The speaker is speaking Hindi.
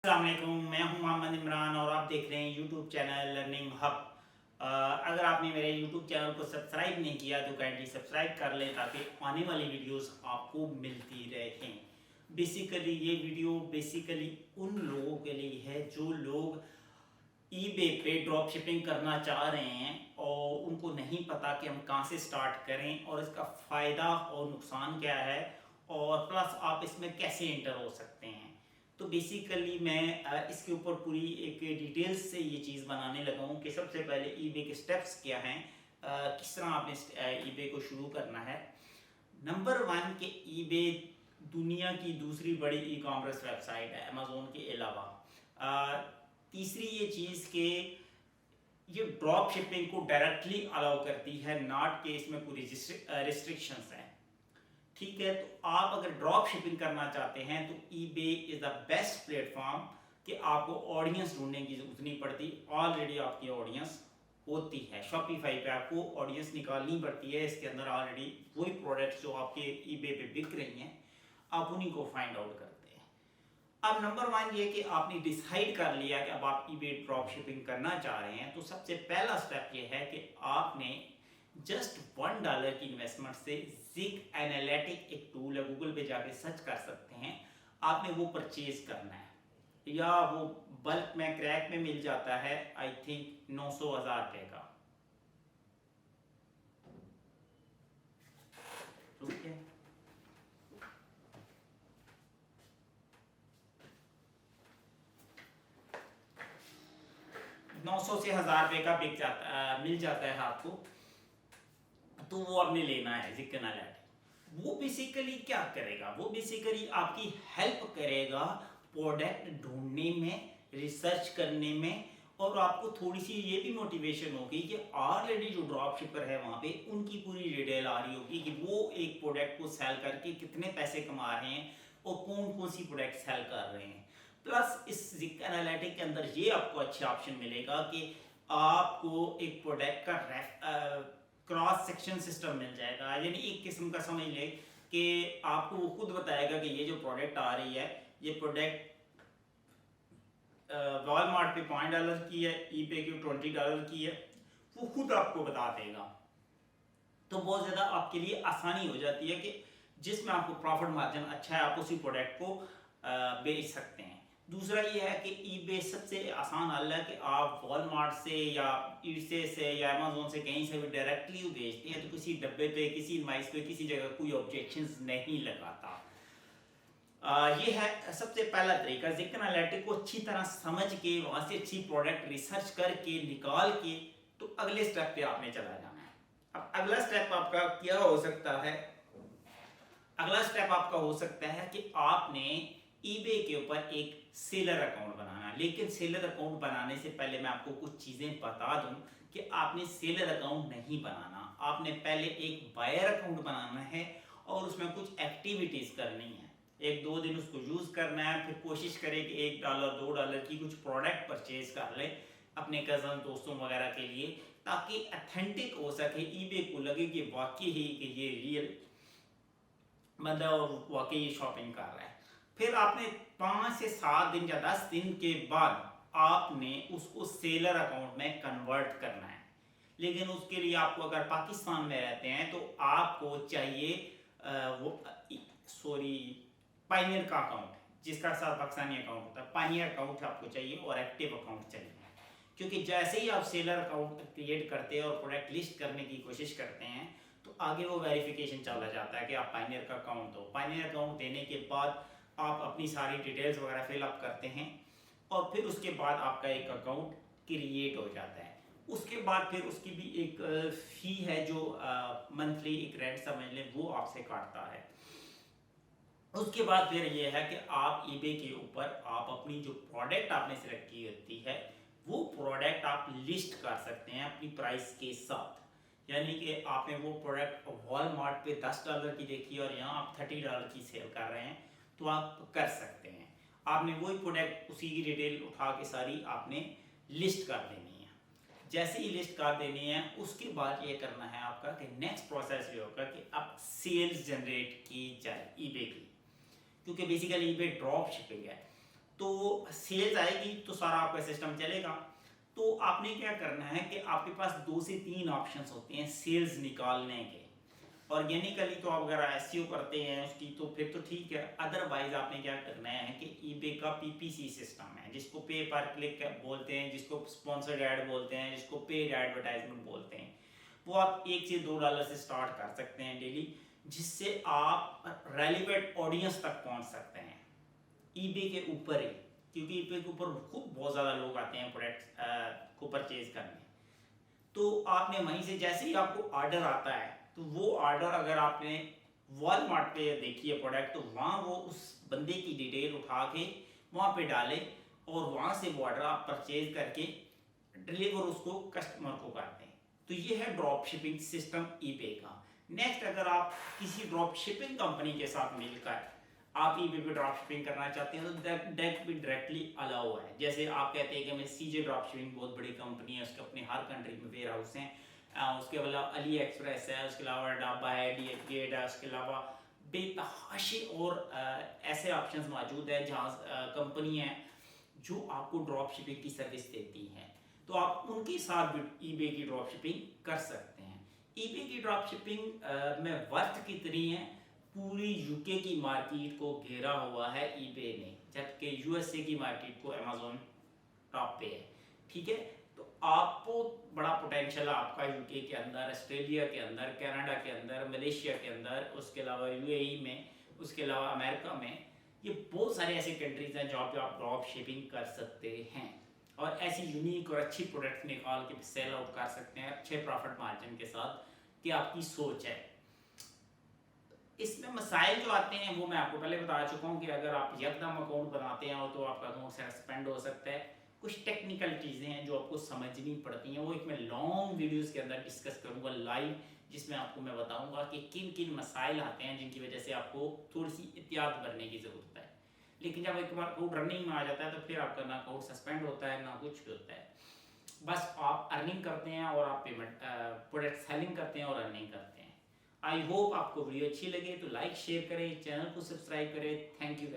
अस्सलामुअलैकुम, मैं हूं मोहम्मद इमरान और आप देख रहे हैं यूट्यूब चैनल लर्निंग हब। अगर आपने मेरे यूट्यूब चैनल को सब्सक्राइब नहीं किया तो काइंडली सब्सक्राइब कर लें ताकि आने वाली वीडियोस आपको मिलती रहें। बेसिकली ये वीडियो उन लोगों के लिए है जो लोग ईबे पे ड्रॉप शिपिंग करना चाह रहे हैं और उनको नहीं पता कि हम कहाँ से स्टार्ट करें और इसका फ़ायदा और नुकसान क्या है और प्लस आप इसमें कैसे एंटर हो सकते हैं। तो बेसिकली मैं इसके ऊपर पूरी एक डिटेल्स से ये चीज़ बनाने लगा हूँ कि सबसे पहले ईबे के स्टेप्स क्या हैं, किस तरह आपने ईबे को शुरू करना है। नंबर वन के ईबे दुनिया की दूसरी बड़ी ई कॉमर्स वेबसाइट है अमेज़ोन के अलावा। तीसरी ये चीज़ कि ये ड्रॉप शिपिंग को डायरेक्टली अलाउ करती है, नॉट के इसमें कोई रिस्ट्रिक्शंस हैं। ठीक है, तो आप अगर ड्रॉप शिपिंग करना चाहते हैं तो eBay is the best platform कि आपको ऑडियंस ढूंढने की जरूरत नहीं पड़ती, ऑलरेडी आपकी ऑडियंस होती है। शॉपिफाई पे आपको ऑडियंस निकालनी पड़ती है, इसके अंदर ऑलरेडी वही प्रोडक्ट्स जो आपके ईबे पे बिक रही हैं आप उन्हीं को फाइंड आउट करते हैं। अब नंबर वन ये कि आपने डिसाइड कर लिया कि अब आप ईबे ड्रॉप शिपिंग करना चाह रहे हैं, तो सबसे पहला स्टेप ये है कि आपने जस्ट $1 की इन्वेस्टमेंट से जिग एनालिटिक एक टूल है, गूगल पे जाके सर्च कर सकते हैं, आपने वो परचेज करना है या वो बल्क में क्रैक में मिल जाता है, आई थिंक 900,000 रुपये का। ठीक है, 900 से 1000 रुपये का मिल जाता है आपको, तो वो आपने लेना है जिग एनालिटिक। वो बेसिकली क्या करेगा, वो बेसिकली आपकी हेल्प करेगा प्रोडक्ट ढूंढने में, रिसर्च करने में, और आपको थोड़ी सी ये भी मोटिवेशन होगी कि ऑलरेडी जो ड्रॉप शिपर है वहाँ पे उनकी पूरी डिटेल आ रही होगी कि वो एक प्रोडक्ट को सेल करके कितने पैसे कमा रहे हैं और कौन कौन सी प्रोडक्ट सेल कर रहे हैं। प्लस इस जिग एनालिटिक के अंदर ये आपको अच्छा ऑप्शन मिलेगा कि आपको एक प्रोडक्ट का क्रॉस सेक्शन सिस्टम मिल जाएगा, यानी एक किस्म का समझ ले कि आपको वो खुद बताएगा कि ये जो प्रोडक्ट आ रही है, ये प्रोडक्ट वॉलमार्ट पे $5 की है, ईबे की $20 की है, वो खुद आपको बता देगा। तो बहुत ज़्यादा आपके लिए आसानी हो जाती है कि जिसमें आपको प्रॉफिट मार्जिन अच्छा है आप उसी प्रोडक्ट को बेच सकते हैं। दूसरा ये है कि ईबे सबसे आसान हल है कि आप वॉलमार्ट से या ईसे से या अमेज़ोन से कहीं से भी डायरेक्टली बेचते हैं तो किसी डब्बे पे, किसी इनवाइस पे, किसी जगह कोई ऑब्जेक्शंस नहीं लगाता। ये है सबसे पहला तरीका, जिग एनालिटिक को अच्छी तरह समझ के वहाँ से अच्छी प्रोडक्ट रिसर्च करके निकाल के तो अगले स्टेप पे आपने चला जाना है। अब अगला स्टेप आपका क्या हो सकता है, अगला स्टेप आपका हो सकता है कि आपने ईबे के ऊपर एक सेलर अकाउंट बनाना है। लेकिन सेलर अकाउंट बनाने से पहले मैं आपको कुछ चीज़ें बता दूं कि आपने सेलर अकाउंट नहीं बनाना, आपने पहले एक बायर अकाउंट बनाना है और उसमें कुछ एक्टिविटीज़ करनी है। 1-2 दिन उसको यूज़ करना है, फिर कोशिश करें कि $1 $2 की कुछ प्रोडक्ट परचेज कर लें अपने कज़न दोस्तों वगैरह के लिए, ताकि अथेंटिक हो सके, ईबे को लगे कि वाकई ही कि ये रियल मतलब वाकई शॉपिंग कर रहा है। फिर आपने 5 से 7 दिन या 10 दिन के बाद आपने उसको सेलर अकाउंट में कन्वर्ट करना है। लेकिन उसके लिए आपको अगर पाकिस्तान में रहते हैं तो आपको चाहिए पाइनियर का अकाउंट, जिसका साथ पाकिस्तानी अकाउंट होता है, पाइनियर अकाउंट आपको चाहिए और एक्टिव अकाउंट चाहिए। क्योंकि जैसे ही आप सेलर अकाउंट क्रिएट करते हैं और प्रोडक्ट लिस्ट करने की कोशिश करते हैं तो आगे वो वेरिफिकेशन चला जाता है कि आप पाइनियर का अकाउंट दो। पाइनियर अकाउंट देने के बाद आप अपनी सारी डिटेल्स वगैरह फिलअप करते हैं और फिर उसके बाद आपका एक अकाउंट क्रिएट हो जाता है। उसके बाद फिर उसकी भी एक फ़ी है जो मंथली एक रेंट समझ लें वो आपसे काटता है। उसके बाद फिर ये है कि आप ईबे के ऊपर आप अपनी जो प्रोडक्ट आपने सेलेक्ट की होती है वो प्रोडक्ट आप लिस्ट कर सकते हैं अपनी प्राइस के साथ। यानी कि आपने वो प्रोडक्ट वॉलमार्ट पे $10 की देखी और यहाँ आप $30 की सेल कर रहे हैं तो आप कर सकते हैं। आपने वही प्रोडक्ट उसी की डिटेल उठा के सारी आपने लिस्ट कर देनी है। जैसे ही लिस्ट कर देनी है उसके बाद ये करना है आपका कि नेक्स्ट प्रोसेस ये होगा कि अब सेल्स जनरेट की जाए ईबे की, क्योंकि बेसिकली ईबे ड्रॉप शिपिंग है। तो सेल्स आएगी तो सारा आपका सिस्टम चलेगा। तो आपने क्या करना है कि आपके पास 2 से 3 ऑप्शंस होते हैं सेल्स निकालने के। ऑर्गेनिकली तो आप अगर एसईओ करते हैं उसकी तो फिर तो ठीक है, अदरवाइज आपने क्या करना है कि ईबे का पीपीसी सिस्टम है, जिसको पे पर क्लिक बोलते हैं, जिसको स्पॉन्सर्ड ऐड बोलते हैं, जिसको पेड एडवर्टाइजमेंट बोलते हैं। वो आप $1 से $2 से स्टार्ट कर सकते हैं डेली, जिससे आप रेलिवेंट ऑडियंस तक पहुंच सकते हैं ईबे के ऊपर ही, क्योंकि ईबे के ऊपर खूब बहुत ज़्यादा लोग आते हैं प्रोडक्ट्स को परचेज करने। तो आपने वहीं से जैसे ही आपको ऑर्डर आता है तो वो ऑर्डर अगर आपने वॉलमार्ट पे देखी है प्रोडक्ट, तो वहाँ वो उस बंदे की डिटेल उठा के वहाँ पे डाले और वहाँ से वो ऑर्डर आप परचेज करके डिलीवर उसको कस्टमर को करते हैं। तो ये है ड्रॉप शिपिंग सिस्टम ईबे का। नेक्स्ट, अगर आप किसी ड्रॉप शिपिंग कंपनी के साथ मिलकर आप ईबे पे ड्रॉप शिपिंग करना चाहते हैं तो दैट भी डायरेक्टली अलाउ है। जैसे आप कहते हैं कि मैं सीजे ड्रॉप शिपिंग बहुत बड़ी कंपनी है, उसके अपने हर कंट्री में वेयर हाउस हैं, उसके अलावा अली एक्सप्रेस है, उसके अलावा डाबा है, गेट है, उसके अलावा बेतहाशे और ऐसे ऑप्शंस मौजूद है जहाँ कंपनी है जो आपको ड्रॉप शिपिंग की सर्विस देती हैं। तो आप उनके साथ भी ईबे की ड्रॉप शिपिंग कर सकते हैं। ईबे की ड्रॉप शिपिंग में वर्थ कितनी है, पूरी यूके की मार्केट को घेरा हुआ है ईबे ने, जबकि यूएसए की मार्केट को अमेज़न टॉप पे है। ठीक है, तो आपको बड़ा पोटेंशियल है आपका यूके के अंदर, ऑस्ट्रेलिया के अंदर, कनाडा के अंदर, मलेशिया के अंदर, उसके अलावा यूएई में, उसके अलावा अमेरिका में। ये बहुत सारे ऐसे कंट्रीज हैं जहाँ पे आप ड्रॉप शिपिंग कर सकते हैं और ऐसी यूनिक और अच्छी प्रोडक्ट निकाल के सेल आउट कर सकते हैं अच्छे प्रॉफिट मार्जिन के साथ, कि आपकी सोच है। इसमें मसाइल जो आते हैं वो मैं आपको पहले बता चुका हूँ कि अगर आप यकदम अकाउंट बनाते हैं तो आपका अकाउंट सस्पेंड हो सकता है। कुछ टेक्निकल चीज़ें हैं जो आपको समझनी पड़ती हैं, वो एक मैं लॉन्ग वीडियोस के अंदर डिस्कस करूँगा लाइव, जिसमें आपको मैं बताऊँगा कि किन किन मसाइल आते हैं जिनकी वजह से आपको थोड़ी सी एहतियात बरतने की ज़रूरत है। लेकिन जब एक बार अकाउंट रनिंग में आ जाता है तो फिर आपका ना अकाउंट सस्पेंड होता है ना कुछ भी होता है, बस आप अर्निंग करते हैं और आप पेमेंट प्रोडक्ट सेलिंग करते हैं और अर्निंग करते हैं। आई होप आपको वीडियो अच्छी लगे तो लाइक शेयर करें, चैनल को सब्सक्राइब करें। Thank you.